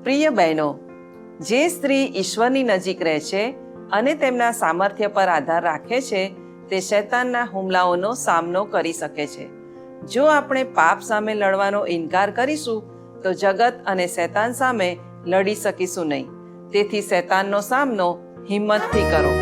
પ્રિય બહેનો, જે સ્ત્રી ઈશ્વરની નજીક રહે છે અને તેમના સામર્થ્ય પર આધાર રાખે છે તે શૈતાનના હુમલાઓનો સામનો કરી શકે છે. જો આપણે પાપ સામે લડવાનો ઇનકાર કરીશું તો જગત અને શૈતાન સામે લડી શકીશું નહીં. તેથી શૈતાનનો સામનો હિંમતથી કરો.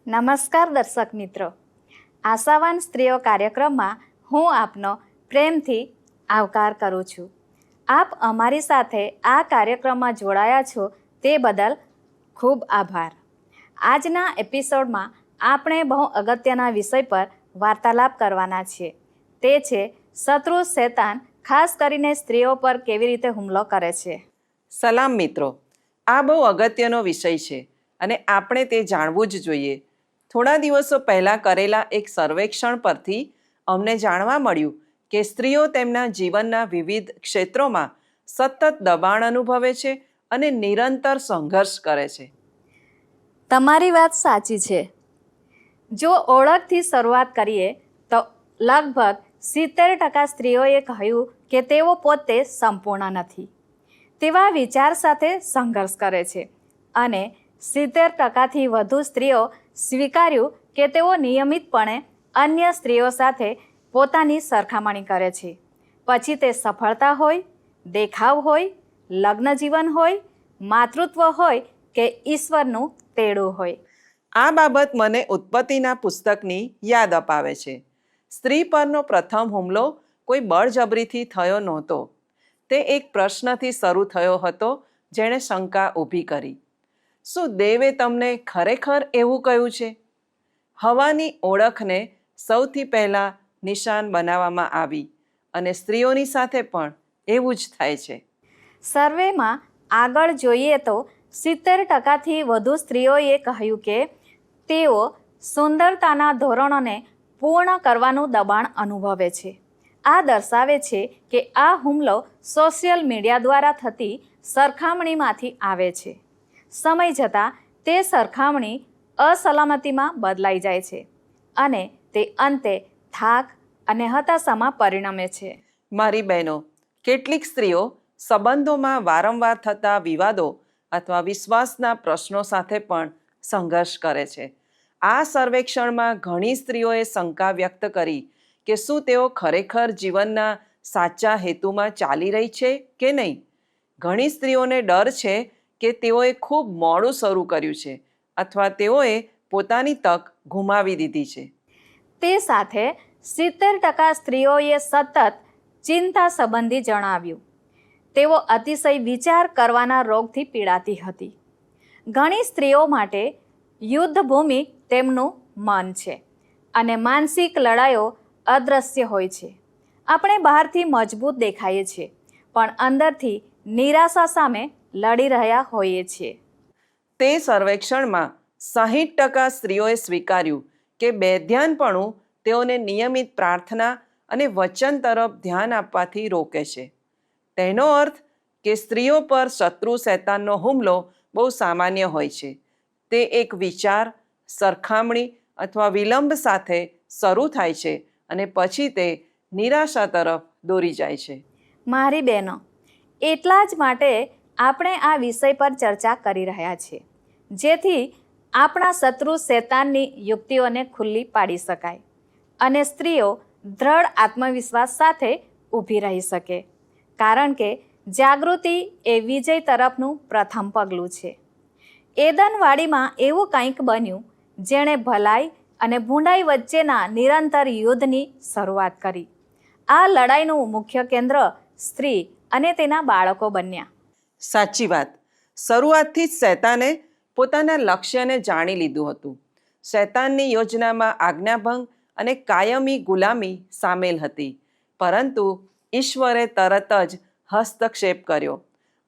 નમસ્કાર દર્શક મિત્રો, આશાવાન સ્ત્રીઓ કાર્યક્રમમાં હું આપનો પ્રેમથી આવકાર કરું છું. આપ અમારી સાથે આ કાર્યક્રમમાં જોડાયા છો તે બદલ ખૂબ આભાર. આજના એપિસોડમાં આપણે બહુ અગત્યના વિષય પર વાર્તાલાપ કરવાના છીએ. તે છે શત્રુ શૈતાન ખાસ કરીને સ્ત્રીઓ પર કેવી રીતે હુમલો કરે છે. સલામ મિત્રો, આ બહુ અગત્યનો વિષય છે અને આપણે તે જાણવું જ જોઈએ. થોડા દિવસો પહેલાં કરેલા એક સર્વેક્ષણ પરથી અમને જાણવા મળ્યું કે સ્ત્રીઓ તેમના જીવનના વિવિધ ક્ષેત્રોમાં સતત દબાણ અનુભવે છે અને નિરંતર સંઘર્ષ કરે છે. તમારી વાત સાચી છે. જો ઓળખથી શરૂઆત કરીએ તો લગભગ 70% સ્ત્રીઓએ કહ્યું કે તેઓ પોતે સંપૂર્ણ નથી. તેવા વિચાર સાથે સંઘર્ષ કરે છે અને 70%થી વધુ સ્ત્રીઓ સ્વીકાર્યું કે તેઓ નિયમિતપણે અન્ય સ્ત્રીઓ સાથે પોતાની સરખામણી કરે છે. પછી તે સફળતા હોય, દેખાવ હોય, લગ્ન જીવન હોય, માતૃત્વ હોય કે ઈશ્વરનું તેડું હોય. આ બાબત મને ઉત્પત્તિના પુસ્તકની યાદ અપાવે છે. સ્ત્રી પરનો પ્રથમ હુમલો કોઈ બળજબરીથી થયો નહોતો. તે એક પ્રશ્નથી શરૂ થયો હતો જેણે શંકા ઊભી કરી. શું દેવે તમને ખરેખર એવું કહ્યું છે? હવાની ઓળખને સૌથી પહેલાં નિશાન બનાવવામાં આવી અને સ્ત્રીઓની સાથે પણ એવું જ થાય છે. સર્વેમાં આગળ જોઈએ તો 70%થી વધુ સ્ત્રીઓએ કહ્યું કે તેઓ સુંદરતાના ધોરણોને પૂર્ણ કરવાનું દબાણ અનુભવે છે. આ દર્શાવે છે કે આ હુમલો સોશિયલ મીડિયા દ્વારા થતી સરખામણીમાંથી આવે છે. સમય જતાં તે સરખામણી અસલામતીમાં બદલાઈ જાય છે અને તે અંતે થાક અને હતાશામાં પરિણમે છે. મારી બહેનો, કેટલીક સ્ત્રીઓ સંબંધોમાં વારંવાર થતા વિવાદો અથવા વિશ્વાસના પ્રશ્નો સાથે પણ સંઘર્ષ કરે છે. આ સર્વેક્ષણમાં ઘણી સ્ત્રીઓએ શંકા વ્યક્ત કરી કે શું તેઓ ખરેખર જીવનના સાચા હેતુમાં ચાલી રહી છે કે નહીં. ઘણી સ્ત્રીઓને ડર છે કે તેઓએ ખૂબ મોડું શરૂ કર્યું છે અથવા તેઓએ પોતાની તક ગુમાવી દીધી છે. તે સાથે 70% સ્ત્રીઓએ સતત ચિંતા સંબંધી જણાવ્યું. તેઓ અતિશય વિચાર કરવાના રોગથી પીડાતી હતી. ઘણી સ્ત્રીઓ માટે યુદ્ધભૂમિ તેમનું મન છે અને માનસિક લડાઈઓ અદ્રશ્ય હોય છે. આપણે બહારથી મજબૂત દેખાઈએ છીએ પણ અંદરથી નિરાશા સામે લડી રહ્યા હોઈએ છીએ. તે સર્વેક્ષણમાં 60% સ્ત્રીઓએ સ્વીકાર્યું કે બેધ્યાનપણું તેઓને નિયમિત પ્રાર્થના અને વચન તરફ ધ્યાન આપવાથી રોકે છે. તેનો અર્થ કે સ્ત્રીઓ પર શત્રુ શૈતાનનો હુમલો બહુ સામાન્ય હોય છે. તે એક વિચાર, સરખામણી અથવા વિલંબ સાથે શરૂ થાય છે અને પછી તે નિરાશા તરફ દોરી જાય છે. મારી બહેનો, એટલા જ માટે આપણે આ વિષય પર ચર્ચા કરી રહ્યા છીએ, જેથી આપણા શત્રુ શૈતાનની યુક્તિઓને ખુલ્લી પાડી શકાય અને સ્ત્રીઓ દ્રઢ આત્મવિશ્વાસ સાથે ઊભી રહી શકે, કારણ કે જાગૃતિ એ વિજય તરફનું પ્રથમ પગલું છે. એદનવાડીમાં એવું કંઈક બન્યું જેણે ભલાઈ અને ભૂંડાઈ વચ્ચેના નિરંતર યુદ્ધની શરૂઆત કરી. આ લડાઈનું મુખ્ય કેન્દ્ર સ્ત્રી અને તેના બાળકો બન્યા. સાચી વાત. શરૂઆતથી જ શૈતાને પોતાના લક્ષ્યને જાણી લીધું હતું. શૈતાનની યોજનામાં આજ્ઞાભંગ અને કાયમી ગુલામી સામેલ હતી, પરંતુ ઈશ્વરે તરત જ હસ્તક્ષેપ કર્યો.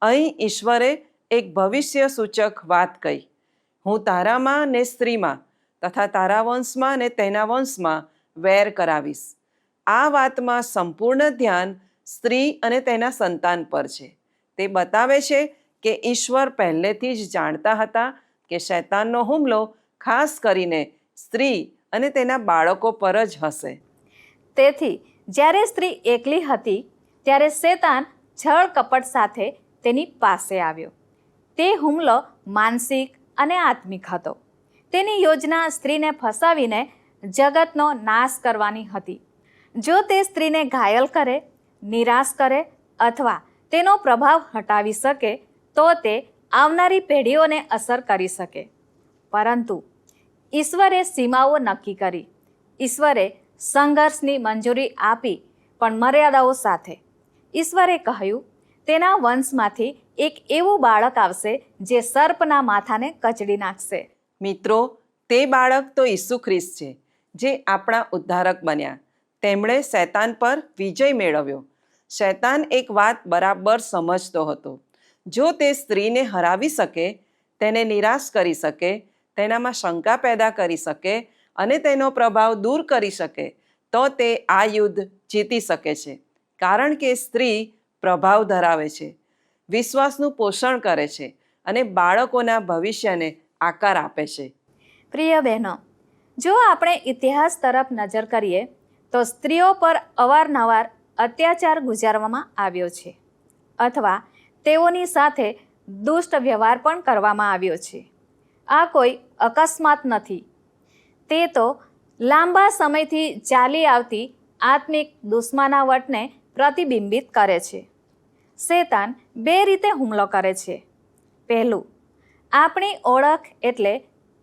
અહીં ઈશ્વરે એક ભવિષ્ય સૂચક વાત કહી, હું તારામાં ને સ્ત્રીમાં તથા તારા વંશમાં ને તેના વંશમાં વેર કરાવીશ. આ વાતમાં સંપૂર્ણ ધ્યાન સ્ત્રી અને તેના સંતાન પર છે. તે બતાવે છે કે ઈશ્વર પહેલેથી જ જાણતા હતા કે શૈતાનનો હુમલો ખાસ કરીને સ્ત્રી અને તેના બાળકો પર જ હશે. તેથી જ્યારે સ્ત્રી એકલી હતી ત્યારે શૈતાન છળ કપટ સાથે તેની પાસે આવ્યો. તે હુમલો માનસિક અને આત્મિક હતો. તેની યોજના સ્ત્રીને ફસાવીને જગતનો નાશ કરવાની હતી. જો તે સ્ત્રીને ઘાયલ કરે, નિરાશ કરે અથવા તેનો પ્રભાવ હટાવી શકે તો તે આવનારી પેઢીઓને અસર કરી શકે. પરંતુ ઈશ્વરે સીમાઓ નક્કી કરી. ઈશ્વરે સંઘર્ષની મંજૂરી આપી, પણ મર્યાદાઓ સાથે. ઈશ્વરે કહ્યું, તેના વંશમાંથી એક એવું બાળક આવશે જે સર્પના માથાને કચડી નાખશે. મિત્રો, તે બાળક તો ઈસુ ખ્રિસ્ત છે, જે આપણા ઉદ્ધારક બન્યા. તેમણે શૈતાન પર વિજય મેળવ્યો. શૈતાન એક વાત બરાબર સમજતો હતો. જો તે સ્ત્રીને હરાવી શકે, તેને નિરાશ કરી શકે, તેનામાં શંકા પેદા કરી શકે અને તેનો પ્રભાવ દૂર કરી શકે, તો તે આ યુદ્ધ જીતી શકે છે. કારણ કે સ્ત્રી પ્રભાવ ધરાવે છે, વિશ્વાસનું પોષણ કરે છે અને બાળકોના ભવિષ્યને આકાર આપે છે. પ્રિય બહેનો, જો આપણે ઇતિહાસ તરફ નજર કરીએ તો સ્ત્રીઓ પર અવારનવાર અત્યાચાર ગુજારવામાં આવ્યો છે અથવા તેઓની સાથે દુષ્ટ વ્યવહાર પણ કરવામાં આવ્યો છે. આ કોઈ અકસ્માત નથી. તે તો લાંબા સમયથી ચાલી આવતી આત્મિક દુશ્મનાવટને પ્રતિબિંબિત કરે છે. શૈતાન બે રીતે હુમલો કરે છે. પહેલું, આપણી ઓળખ એટલે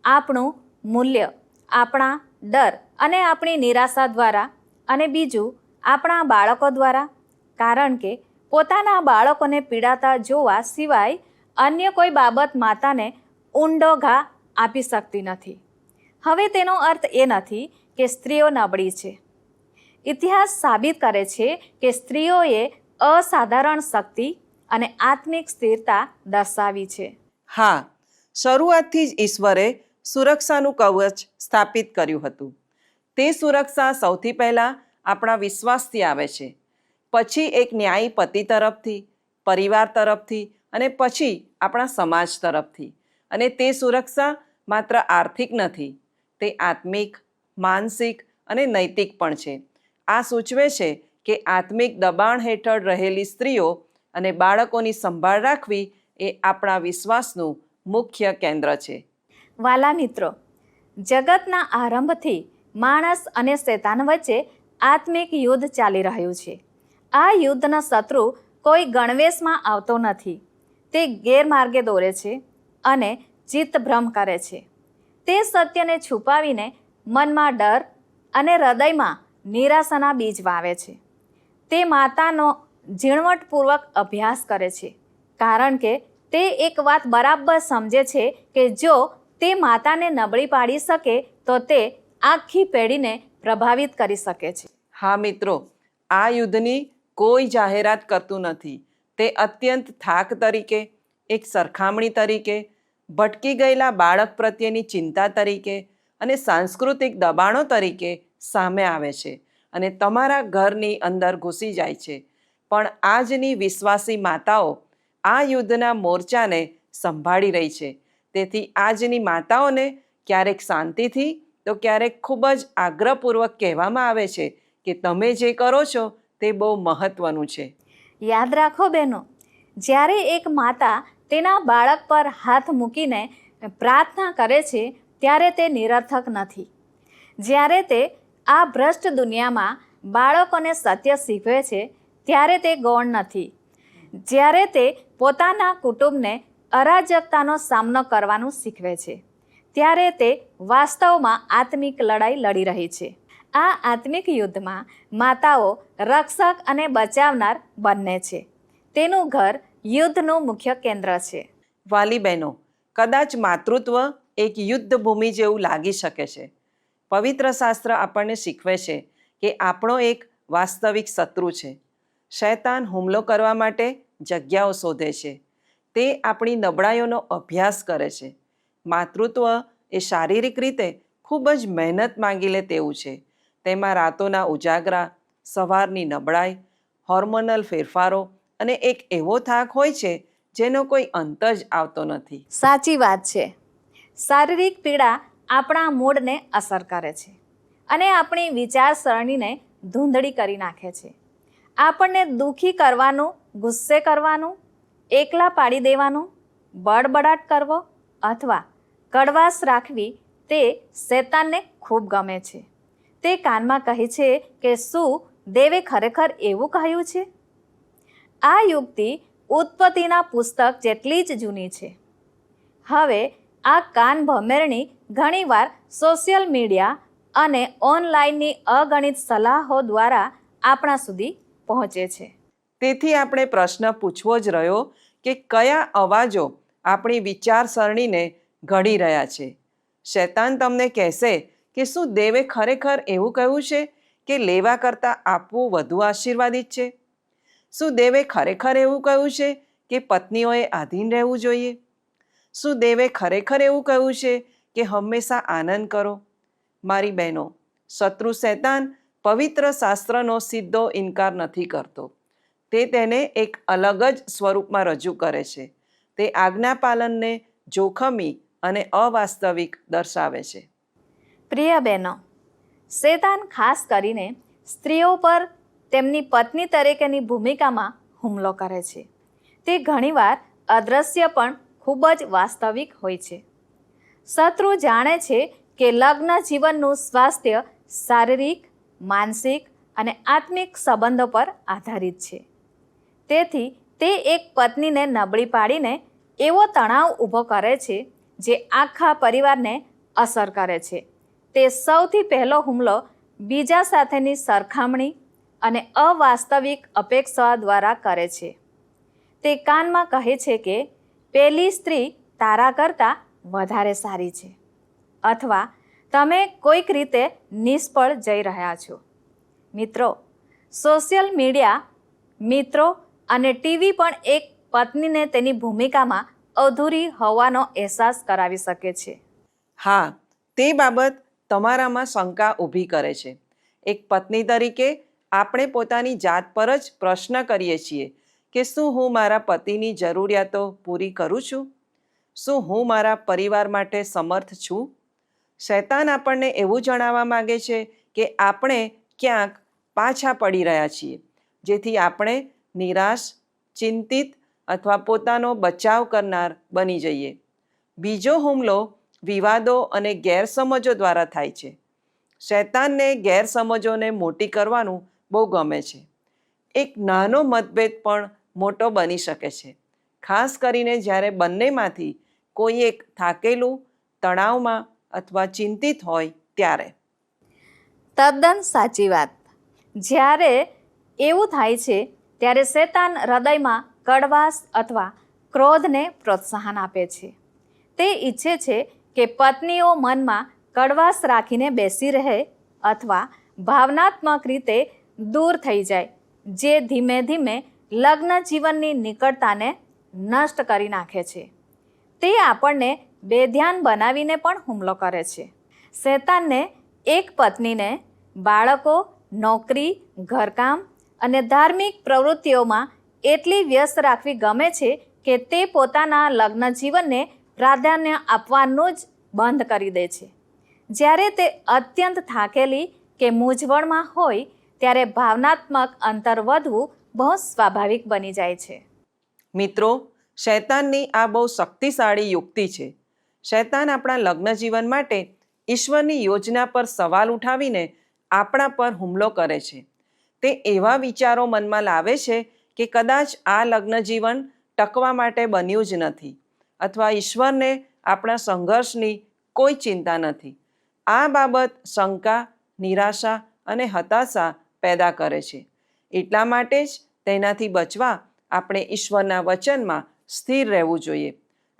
આપણું મૂલ્ય, આપણા ડર અને આપણી નિરાશા દ્વારા. અને બીજું, આપણા બાળકો દ્વારા, કારણ કે પોતાના બાળકોને પીડાતા જોવા સિવાય અન્ય કોઈ બાબત માતાને ઊંડો ઘા આપી શકતી નથી. હવે તેનો અર્થ એ નથી કે સ્ત્રીઓ નબળી છે. ઇતિહાસ સાબિત કરે છે કે સ્ત્રીઓએ અસાધારણ શક્તિ અને આત્મિક સ્થિરતા દર્શાવી છે. હા, શરૂઆતથી જ ઈશ્વરે સુરક્ષાનું કવચ સ્થાપિત કર્યું હતું. તે સુરક્ષા સૌથી પહેલાં આપણા વિશ્વાસથી આવે છે, પછી એક ન્યાયી પતિ તરફથી, પરિવાર તરફથી અને પછી આપણા સમાજ તરફથી. અને તે સુરક્ષા માત્ર આર્થિક નથી, તે આત્મિક, માનસિક અને નૈતિક પણ છે. આ સૂચવે છે કે આત્મિક દબાણ હેઠળ રહેલી સ્ત્રીઓ અને બાળકોની સંભાળ રાખવી એ આપણા વિશ્વાસનું મુખ્ય કેન્દ્ર છે. વાલા મિત્રો, જગતના આરંભથી માણસ અને શૈતાન વચ્ચે આત્મિક યુદ્ધ ચાલી રહ્યું છે. આ યુદ્ધનો શત્રુ કોઈ ગણવેશમાં આવતો નથી. તે ગેરમાર્ગે દોરે છે અને ચિત્તભ્રમ કરે છે. તે સત્યને છુપાવીને મનમાં ડર અને હૃદયમાં નિરાશાના બીજ વાવે છે. તે માતાનો ઝીણવટપૂર્વક અભ્યાસ કરે છે, કારણ કે તે એક વાત બરાબર સમજે છે કે જો તે માતાને નબળી પાડી શકે તો તે આખી પેઢીને પ્રભાવિત કરી શકે છે. હા મિત્રો, આ યુદ્ધની કોઈ જાહેરાત કરતું નથી. તે અત્યંત થાક તરીકે, એક સરખામણી તરીકે, ભટકી ગયેલા બાળક પ્રત્યેની ચિંતા તરીકે અને સાંસ્કૃતિક દબાણો તરીકે સામે આવે છે અને તમારા ઘરની અંદર ઘૂસી જાય છે. પણ આજની વિશ્વાસી માતાઓ આ યુદ્ધના મોરચાને સંભાળી રહી છે. તેથી આજની માતાઓને ક્યારેક શાંતિથી તો ક્યારેક ખૂબ જ આગ્રહપૂર્વક કહેવામાં આવે છે કે તમે જે કરો છો તે બહુ મહત્વનું છે. યાદ રાખો બહેનો, જ્યારે એક માતા તેના બાળક પર હાથ મૂકીને પ્રાર્થના કરે છે ત્યારે તે નિરર્થક નથી. જ્યારે તે આ ભ્રષ્ટ દુનિયામાં બાળકોને સત્ય શીખવે છે ત્યારે તે ગૌણ નથી. જ્યારે તે પોતાના કુટુંબને અરાજકતાનો સામનો કરવાનું શીખવે છે ત્યારે તે વાસ્તવમાં આત્મિક લડાઈ લડી રહી છે. આ આત્મિક યુદ્ધમાં માતાઓ રક્ષક અને બચાવનાર બંને છે. તેનું ઘર યુદ્ધનું મુખ્ય કેન્દ્ર છે. વાલી બહેનો, કદાચ માતૃત્વ એક યુદ્ધ ભૂમિ જેવું લાગી શકે છે. પવિત્ર શાસ્ત્ર આપણને શીખવે છે કે આપણો એક વાસ્તવિક શત્રુ છે. શૈતાન હુમલો કરવા માટે જગ્યાઓ શોધે છે. તે આપણી નબળાઈઓનો અભ્યાસ કરે છે. માતૃત્વ એ શારીરિક રીતે ખૂબ જ મહેનત માંગી લે તેવું છે. તેમાં રાતોના ઉજાગરા, સવારની નબળાઈ, હોર્મોનલ ફેરફારો અને એક એવો થાક હોય છે જેનો કોઈ અંત જ આવતો નથી. સાચી વાત છે. શારીરિક પીડા આપણા મૂડને અસર કરે છે અને આપણી વિચારસરણીને ધૂંધળી કરી નાખે છે. આપણને દુઃખી કરવાનું, ગુસ્સે કરવાનું, એકલા પાડી દેવાનું, બડબડાટ કરવો અથવા કડવાશ રાખવી તે શૈતાનને ખૂબ ગમે છે. તે કાનમાં કહે છે કે શું દેવે ખરેખર એવું કહ્યું છે? આ યુક્તિ ઉત્પત્તિના પુસ્તક જેટલી જ જૂની છે. હવે આ કાન ભમેરણી ઘણીવાર સોશિયલ મીડિયા અને ઓનલાઈનની અગણિત સલાહો દ્વારા આપણા સુધી પહોંચે છે. તેથી આપણે પ્રશ્ન પૂછવો જ રહ્યો કે કયા અવાજો આપણી વિચારસરણીને ઘડી રહ્યા છે. શૈતાન તમને કહેશે કે શું દેવે ખરેખર એવું કહ્યું છે કે લેવા કરતાં આપવું વધુ આશીર્વાદિત છે? શું દેવે ખરેખર એવું કહ્યું છે કે પત્નીઓએ આધીન રહેવું જોઈએ? શું દેવે ખરેખર એવું કહ્યું છે કે હંમેશા આનંદ કરો? મારી બહેનો, શત્રુ શૈતાન પવિત્ર શાસ્ત્રનો સીધો ઇનકાર નથી કરતો. તે તેને એક અલગ જ સ્વરૂપમાં રજૂ કરે છે. તે આજ્ઞાપાલનને જોખમી અને અવાસ્તવિક દર્શાવે છે. પ્રિય બહેનો, શૈતાન ખાસ કરીને સ્ત્રીઓ પર તેમની પત્ની તરીકેની ભૂમિકામાં હુમલો કરે છે. તે ઘણીવાર અદૃશ્ય પણ ખૂબ જ વાસ્તવિક હોય છે. શત્રુ જાણે છે કે લગ્ન જીવનનું સ્વાસ્થ્ય શારીરિક, માનસિક અને આત્મિક સંબંધો પર આધારિત છે. તેથી તે એક પત્નીને નબળી પાડીને એવો તણાવ ઊભો કરે છે જે આખા પરિવારને અસર કરે છે. તે સૌથી પહેલો હુમલો બીજા સાથેની સરખામણી અને અવાસ્તવિક અપેક્ષા દ્વારા કરે છે. તે કાનમાં કહે છે કે પેલી સ્ત્રી તારા કરતાં વધારે સારી છે અથવા તમે કોઈક રીતે નિષ્ફળ જઈ રહ્યા છો. મિત્રો, સોશિયલ મીડિયા, મિત્રો અને ટીવી પણ એક પત્નીને તેની ભૂમિકામાં અધૂરી હોવાનો અહેસાસ કરાવી શકે છે. હા, તે બાબત તમારામાં શંકા ઊભી કરે છે. એક પત્ની તરીકે આપણે પોતાની જાત પર જ પ્રશ્ન કરીએ છીએ કે શું હું મારા પતિની જરૂરિયાતો પૂરી કરું છું? શું હું મારા પરિવાર માટે સમર્થ છું? શૈતાન આપણને એવું જણાવવા માગે છે કે આપણે ક્યાંક પાછા પડી રહ્યા છીએ, જેથી આપણે નિરાશ, ચિંતિત અથવા પોતાનો બચાવ કરનાર બની જઈએ. બીજો હુમલો વિવાદો અને ગેરસમજો દ્વારા થાય છે. શૈતાનને ગેરસમજોને મોટી કરવાનું બહુ ગમે છે. એક નાનો મતભેદ પણ મોટો બની શકે છે, ખાસ કરીને જ્યારે બંનેમાંથી કોઈ એક થાકેલું, તણાવમાં અથવા ચિંતિત હોય ત્યારે. તદ્દન સાચી વાત. જ્યારે એવું થાય છે ત્યારે શૈતાન હૃદયમાં કડવાશ અથવા ક્રોધને પ્રોત્સાહન આપે છે. તે ઈચ્છે છે કે પત્નીઓ મનમાં કડવાશ રાખીને બેસી રહે અથવા ભાવનાત્મક રીતે દૂર થઈ જાય, જે ધીમે ધીમે લગ્ન જીવનની નિકટતાને નષ્ટ કરી નાખે છે. તે આપણને બેધ્યાન બનાવીને પણ હુમલો કરે છે. શૈતાનને એક પત્નીને બાળકો, નોકરી, ઘરકામ અને ધાર્મિક પ્રવૃત્તિઓમાં એટલી વ્યસ્ત રાખવી ગમે છે કે તે પોતાના લગ્ન જીવનને પ્રાધાન્ય આપવાનું જ બંધ કરી દે છે. જ્યારે તે અત્યંત થાકેલી કે મૂંઝવણમાં હોય ત્યારે ભાવનાત્મક અંતર વધવું બહુ સ્વાભાવિક બની જાય છે. મિત્રો, શૈતાનની આ બહુ શક્તિશાળી યુક્તિ છે. શૈતાન આપણા લગ્ન જીવન માટે ઈશ્વરની યોજના પર સવાલ ઉઠાવીને આપણા પર હુમલો કરે છે. તે એવા વિચારો મનમાં લાવે છે કે કદાચ આ લગ્ન જીવન ટકવા માટે બન્યું જ નથી, અથવા ઈશ્વરને આપણા સંઘર્ષની કોઈ ચિંતા નથી. આ બાબત શંકા, નિરાશા અને હતાશા પેદા કરે છે. એટલા માટે જ તેનાથી બચવા આપણે ઈશ્વરના વચનમાં સ્થિર રહેવું જોઈએ,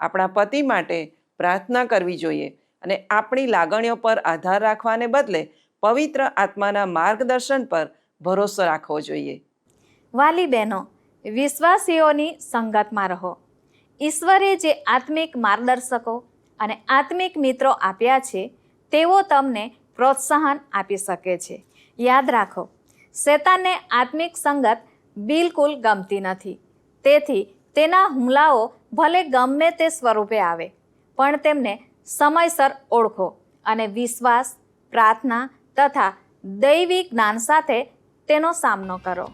આપણા પતિ માટે પ્રાર્થના કરવી જોઈએ અને આપણી લાગણીઓ પર આધાર રાખવાને બદલે પવિત્ર આત્માના માર્ગદર્શન પર ભરોસો રાખવો જોઈએ. વાલી બહેનો, વિશ્વાસીઓની સંગતમાં રહો. ઈશ્વરે જે આત્મિક માર્ગદર્શકો અને આત્મિક મિત્રો આપ્યા છે તેઓ તમને પ્રોત્સાહન આપી શકે છે. યાદ રાખો, શૈતાનને આત્મિક સંગત બિલકુલ ગમતી નથી. તેથી તેના હુમલાઓ ભલે ગમે તે સ્વરૂપે આવે, પણ તેમને સમયસર ઓળખો અને વિશ્વાસ, પ્રાર્થના તથા દૈવી જ્ઞાન સાથે તેનો સામનો કરો.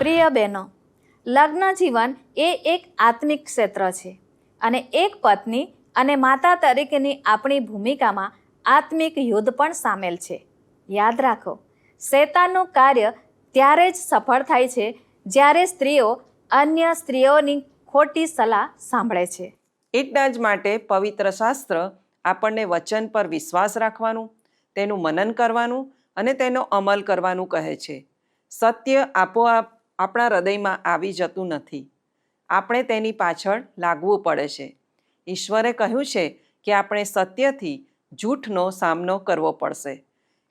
પ્રિય બહેનો, લગ્ન જીવન એ એક આત્મિક ક્ષેત્ર છે અને એક પત્ની અને માતા તરીકેની આપણી ભૂમિકામાં આત્મિક યુદ્ધ પણ સામેલ છે. યાદ રાખો, શૈતાનનું કાર્ય ત્યારે જ સફળ થાય છે જ્યારે સ્ત્રીઓ અન્ય સ્ત્રીઓની ખોટી સલાહ સાંભળે છે. એટલા જ માટે પવિત્ર શાસ્ત્ર આપણને વચન પર વિશ્વાસ રાખવાનું, તેનું મનન કરવાનું અને તેનો અમલ કરવાનું કહે છે. સત્ય આપોઆપ આપણા હૃદયમાં આવી જતું નથી, આપણે તેની પાછળ લાગવું પડે છે. ઈશ્વરે કહ્યું છે કે આપણે સત્યથી જૂઠનો સામનો કરવો પડશે.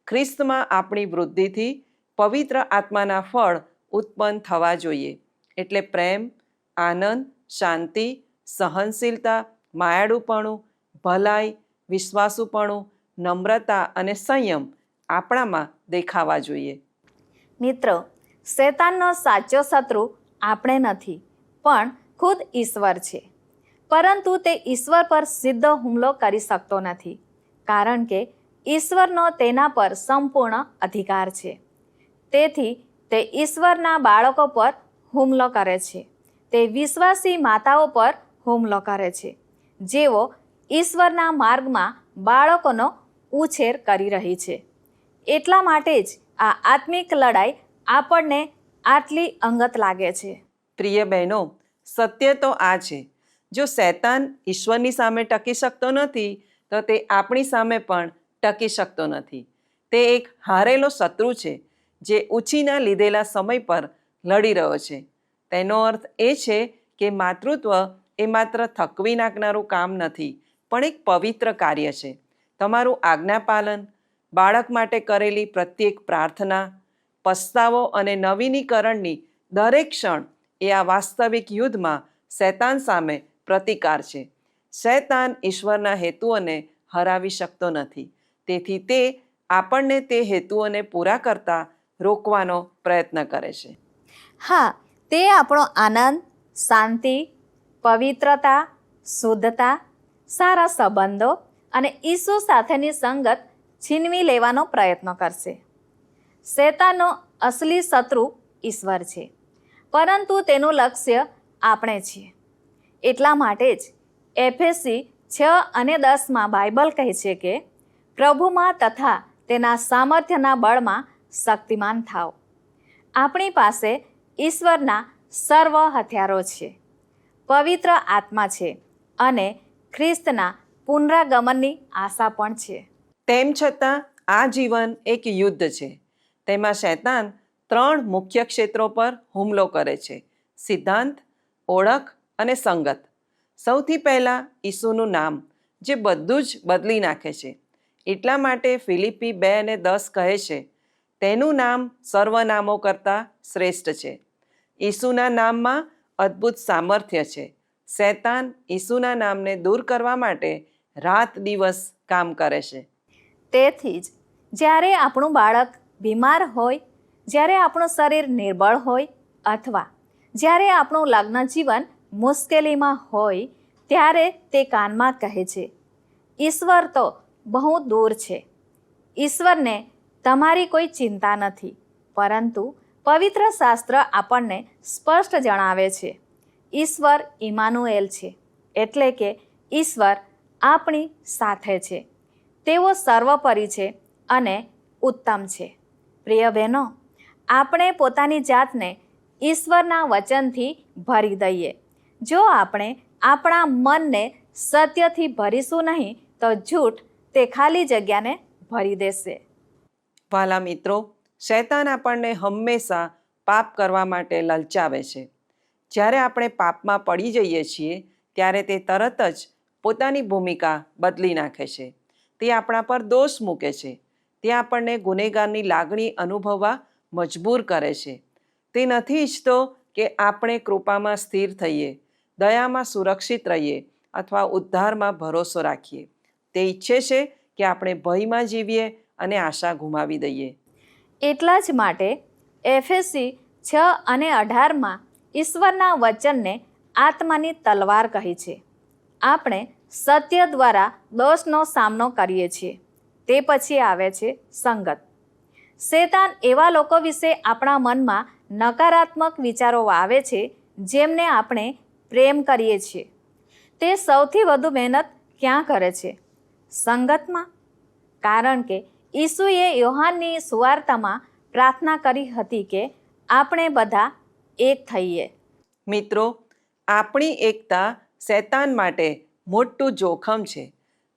ખ્રિસ્તમાં આપણી વૃદ્ધિથી પવિત્ર આત્માના ફળ ઉત્પન્ન થવા જોઈએ, એટલે પ્રેમ, આનંદ, શાંતિ, સહનશીલતા, માયાળુપણું, ભલાઈ, વિશ્વાસુપણું, નમ્રતા અને સંયમ આપણામાં દેખાવા જોઈએ. મિત્રો, શૈતાનનો સાચો શત્રુ આપણે નથી, પણ ખુદ ઈશ્વર છે. પરંતુ તે ઈશ્વર પર સીધો હુમલો કરી શકતો નથી, કારણ કે ઈશ્વરનો તેના પર સંપૂર્ણ અધિકાર છે. તેથી તે ઈશ્વરના બાળકો પર હુમલો કરે છે. તે વિશ્વાસી માતાઓ પર હુમલો કરે છે, જેઓ ઈશ્વરના માર્ગમાં બાળકોનો ઉછેર કરી રહી છે. એટલા માટે જ આ આત્મિક લડાઈ આપણને આટલી અંગત લાગે છે. પ્રિય બહેનો, સત્ય તો આ છે, જો શૈતાન ઈશ્વરની સામે ટકી શકતો નથી, તો તે આપણી સામે પણ ટકી શકતો નથી. તે એક હારેલો શત્રુ છે જે ઉછીના લીધેલા સમય પર લડી રહ્યો છે. તેનો અર્થ એ છે કે માતૃત્વ એ માત્ર થકવી નાખનારું કામ નથી, પણ એક પવિત્ર કાર્ય છે. તમારું આજ્ઞાપાલન, બાળક માટે કરેલી પ્રત્યેક પ્રાર્થના, પસ્તાવો અને નવીનીકરણની દરેક ક્ષણ એ આ વાસ્તવિક યુદ્ધમાં શૈતાન સામે પ્રતિકાર છે. શૈતાન ઈશ્વરના હેતુઓને હરાવી શકતો નથી, તેથી તે આપણને તે હેતુઓને પૂરા કરતા રોકવાનો પ્રયત્ન કરે છે. હા, તે આપણો આનંદ, શાંતિ, પવિત્રતા, શુદ્ધતા, સારા સંબંધો અને ઈસુ સાથેની સંગત છીનવી લેવાનો પ્રયત્ન કરશે. શૈતાનનો અસલી શત્રુ ઈશ્વર છે, પરંતુ તેનું લક્ષ્ય આપણે છીએ. એટલા માટે જ એફેસી 6:10 બાઇબલ કહે છે કે પ્રભુમાં તથા તેના સામર્થ્યના બળમાં શક્તિમાન થાવ. આપણી પાસે ઈશ્વરના સર્વ હથિયારો છે, પવિત્ર આત્મા છે અને ખ્રિસ્તના પુનરાગમનની આશા પણ છે. તેમ છતાં આ જીવન એક યુદ્ધ છે. તેમાં શૈતાન 3 મુખ્ય ક્ષેત્રો પર હુમલો કરે છે: સિદ્ધાંત, ઓળખ અને સંગત. સૌથી પહેલાં ઈસુનું નામ, જે બધું જ બદલી નાખે છે. એટલા માટે ફિલિપ્પી 2:10 કહે છે, તેનું નામ સર્વનામો કરતાં શ્રેષ્ઠ છે. ઈસુના નામમાં અદ્ભુત સામર્થ્ય છે. શૈતાન ઈસુના નામને દૂર કરવા માટે રાત દિવસ કામ કરે છે. તેથી જ જ્યારે આપણું બાળક બીમાર હોય, જ્યારે આપણું શરીર નિર્બળ હોય અથવા જ્યારે આપણું લગ્ન જીવન મુશ્કેલીમાં હોય, ત્યારે તે કાનમાં કહે છે, ઈશ્વર તો બહુ દૂર છે. ઈશ્વરને તમારી કોઈ ચિંતા નથી, પરંતુ પવિત્ર શાસ્ત્ર આપણને સ્પષ્ટ જણાવે છે, ઈશ્વર ઇમાનુએલ છે, એટલે કે ઈશ્વર આપણી સાથે છે. તેઓ સર્વોપરી છે અને ઉત્તમ છે. પ્રિય બહેનો, આપણે પોતાની જાતને ઈશ્વરના વચનથી ભરી દઈએ. જો આપણે આપણા મનને સત્યથી ભરીશું નહીં, તો જૂઠ તે ખાલી જગ્યાને ભરી દેશે. વાલા મિત્રો, શૈતાન આપણને હંમેશા પાપ કરવા માટે લલચાવે છે. જ્યારે આપણે પાપમાં પડી જઈએ છીએ, ત્યારે તે તરત જ પોતાની ભૂમિકા બદલી નાખે છે. તે આપણા પર દોષ મૂકે છે. તે આપણને ગુનેગારની લાગણી અનુભવવા મજબૂર કરે છે. તે નથી ઈચ્છતો કે આપણે કૃપામાં સ્થિર થઈએ, દયામાં સુરક્ષિત રહીએ અથવા ઉદ્ધારમાં ભરોસો રાખીએ. તે ઈચ્છે છે કે આપણે ભયમાં જીવીએ અને આશા ગુમાવી દઈએ. એટલા જ માટે એફેસી 6:18 ઈશ્વરના વચનને આત્માની તલવાર કહી છે. આપણે સત્ય દ્વારા દોષનો સામનો કરીએ છીએ. તે પછી આવે છે સંગત. શૈતાન એવા લોકો વિશે આપણા મનમાં નકારાત્મક વિચારો વાવે છે જેમને આપણે પ્રેમ કરીએ છીએ. તે સૌથી વધુ મહેનત ક્યાં કરે છે? સંગતમાં. કારણ કે ઈસુએ યોહાનની સુવાર્તામાં પ્રાર્થના કરી હતી કે આપણે બધા એક થઈએ. મિત્રો, આપણી એકતા શૈતાન માટે મોટું જોખમ છે.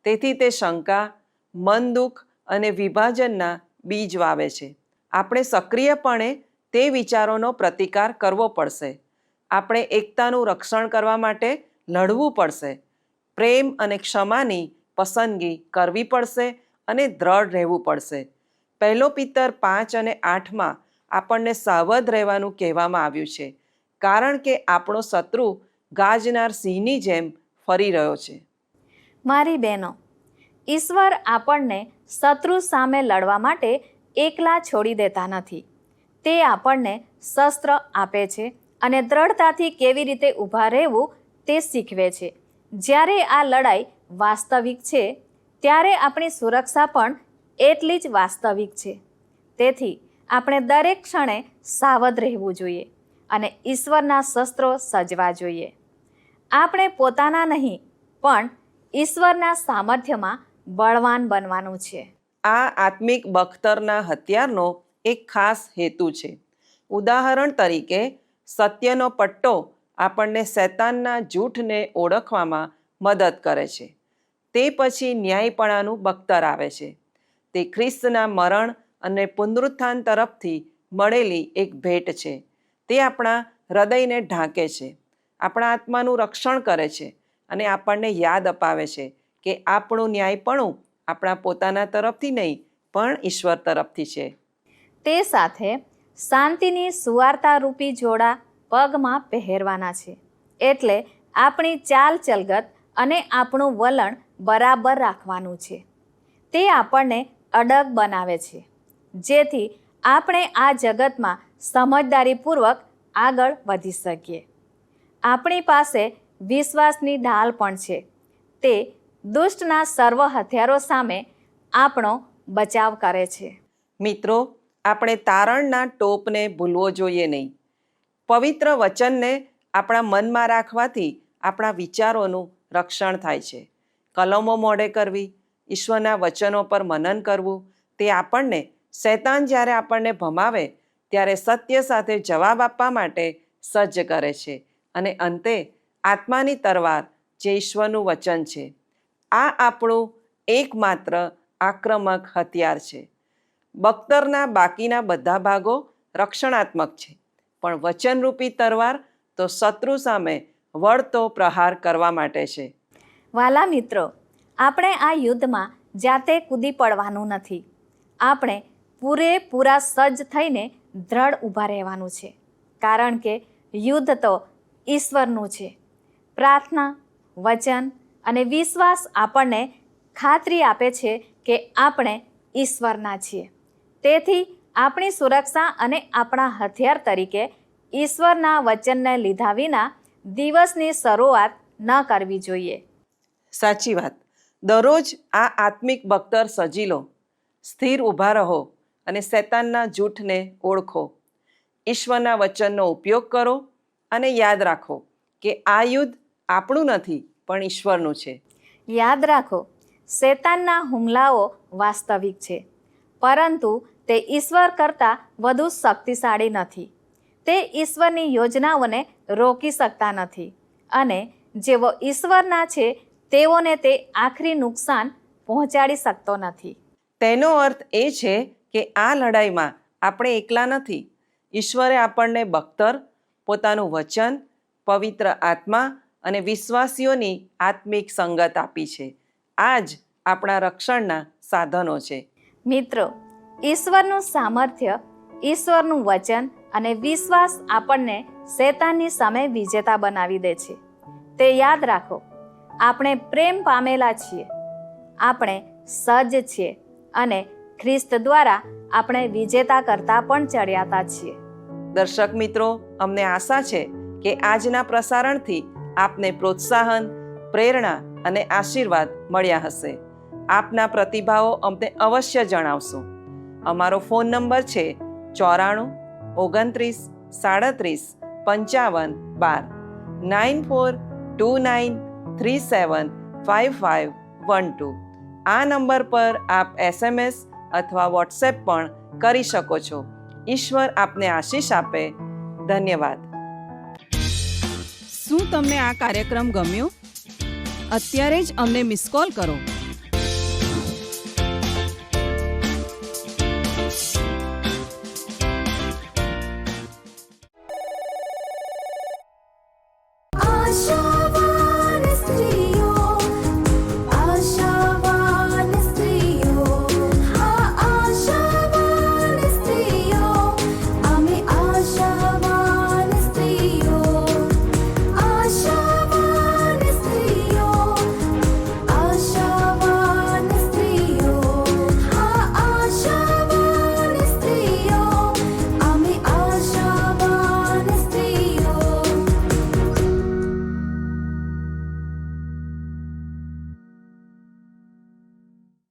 તેથી તે શંકા, મન દુઃખ અને વિભાજનના બીજ વાવે છે. આપણે સક્રિયપણે તે વિચારોનો પ્રતિકાર કરવો પડશે. આપણે એકતાનું રક્ષણ કરવા માટે લડવું પડશે. પ્રેમ અને ક્ષમાની પસંદગી કરવી પડશે અને દ્રઢ રહેવું પડશે. 1 પિતર 5:8 આપણને સાવધ રહેવાનું કહેવામાં આવ્યું છે, કારણ કે આપણો શત્રુ ગાજનાર સિંહની જેમ ફરી રહ્યો છે. મારી બહેનો, ઈશ્વર આપણને શત્રુ સામે લડવા માટે એકલા છોડી દેતા નથી. તે આપણને શસ્ત્ર આપે છે અને દ્રઢતાથી કેવી રીતે ઊભા રહેવું તે શીખવે છે. જ્યારે આ લડાઈ વાસ્તવિક છે, ત્યારે આપણી સુરક્ષા પણ એટલી જ વાસ્તવિક છે. તેથી આપણે દરેક ક્ષણે સાવધ રહેવું જોઈએ અને ઈશ્વરના શસ્ત્રો સજવા જોઈએ. આપણે પોતાના નહીં, પણ ઈશ્વરના સામર્થ્યમાં બળવાન બનવાનું છે. આ આત્મિક બખ્તરના હથિયારનો એક ખાસ હેતુ છે. ઉદાહરણ તરીકે, સત્યનો પટ્ટો આપણને શૈતાનના જૂઠને ઓળખવામાં મદદ કરે છે. તે પછી ન્યાયપણાનું બખ્તર આવે છે. તે ખ્રિસ્તના મરણ અને પુનરુત્થાન તરફથી મળેલી એક ભેટ છે. તે આપણા હૃદયને ઢાંકે છે, આપણા આત્માનું રક્ષણ કરે છે અને આપણને યાદ અપાવે છે કે આપણું ન્યાયપણું આપણા પોતાના તરફથી નહીં પણ ઈશ્વર તરફથી છે. તે સાથે શાંતિની સુવાર્તા રૂપી જોડા પગમાં પહેરવાના છે. એટલે આપણી ચાલ ચલગત અને આપણું વલણ બરાબર રાખવાનું છે. તે આપણને અડગ બનાવે છે, જેથી આપણે આ જગતમાં સમજદારીપૂર્વક આગળ વધી શકીએ. આપણી પાસે વિશ્વાસની ઢાલ પણ છે. તે દુષ્ટના સર્વ હથિયારો સામે આપણો બચાવ કરે છે. મિત્રો, આપણે તારણના ટોપને ભૂલવો જોઈએ નહીં. પવિત્ર વચનને આપણા મનમાં રાખવાથી આપણા વિચારોનું રક્ષણ થાય છે. કલમો મોઢે કરવી, ઈશ્વરના વચનો પર મનન કરવું, તે આપણને શૈતાન જ્યારે આપણને ભમાવે ત્યારે સત્ય સાથે જવાબ આપવા માટે સજ્જ કરે છે. અને અંતે આત્માની તરવાર જે ઈશ્વરનું વચન છે, આ આપણું એકમાત્ર આક્રમક હથિયાર છે. બખ્તરના બાકીના બધા ભાગો રક્ષણાત્મક છે, પણ વચનરૂપી તરવાર તો શત્રુ સામે વળતો પ્રહાર કરવા માટે છે. વાલા મિત્રો, આપણે આ યુદ્ધમાં જાતે કૂદી પડવાનું નથી. આપણે પૂરેપૂરા સજ્જ થઈને દ્રઢ ઊભા રહેવાનું છે, કારણ કે યુદ્ધ તો ઈશ્વરનું છે. પ્રાર્થના, વચન અને વિશ્વાસ આપણને ખાતરી આપે છે કે આપણે ઈશ્વરના છીએ. તેથી આપણી સુરક્ષા અને આપણા હથિયાર તરીકે ઈશ્વરના વચનને લીધા વિના દિવસની શરૂઆત ન કરવી જોઈએ. સાચી વાત. દરરોજ આ આત્મિક બખ્તર સજી લો, સ્થિર ઊભા રહો અને શૈતાનના જૂઠને ઓળખો. ઈશ્વરના વચનનો ઉપયોગ કરો અને યાદ રાખો કે આ યુદ્ધ આપણું નથી પણ ઈશ્વરનું છે. યાદ રાખો, શૈતાનના હુમલાઓ વાસ્તવિક છે, પરંતુ તે ઈશ્વર કરતાં વધુ શક્તિશાળી નથી. તે ઈશ્વરની યોજનાઓને રોકી શકતા નથી અને જેઓ ઈશ્વરના છે તેઓને તે આખરી નુકસાન પહોંચાડી શકતો નથી. તેનો અર્થ એ છે કે આ લડાઈમાં આપણે એકલા નથી. ઈશ્વરે આપણને બખ્તર, પોતાનું વચન, પવિત્ર આત્મા અને વિશ્વાસીઓની આત્મિક સંગત આપી છે. આ જ આપણા રક્ષણના સાધનો છે. મિત્રો, ઈશ્વરનું સામર્થ્ય, ઈશ્વરનું વચન અને વિશ્વાસ આપણને શૈતાનની સામે વિજેતા બનાવી દે છે. તે યાદ રાખો, આપણે પ્રેમ પામેલા છીએ, આપણે સજ્જ છીએ અને ખ્રિસ્ત દ્વારા આપણે વિજેતા કરતા પણ ચડિયાતા છીએ. દર્શક મિત્રો, અમને આશા છે કે આજના પ્રસારણથી આપને પ્રોત્સાહન, પ્રેરણા અને આશીર્વાદ મળ્યા હશે. આપના પ્રતિભાવો અમને અવશ્ય જણાવશો. અમારો ફોન નંબર છે 94 29 37 55 12 9429375512. આ નંબર પર આપ SMS અથવા વોટ્સએપ પણ કરી શકો છો. ઈશ્વર આપને આશીષ આપે. ધન્યવાદ. શું તમને આ કાર્યક્રમ ગમ્યો? અત્યારે જ અમને મિસ કોલ કરો. આશા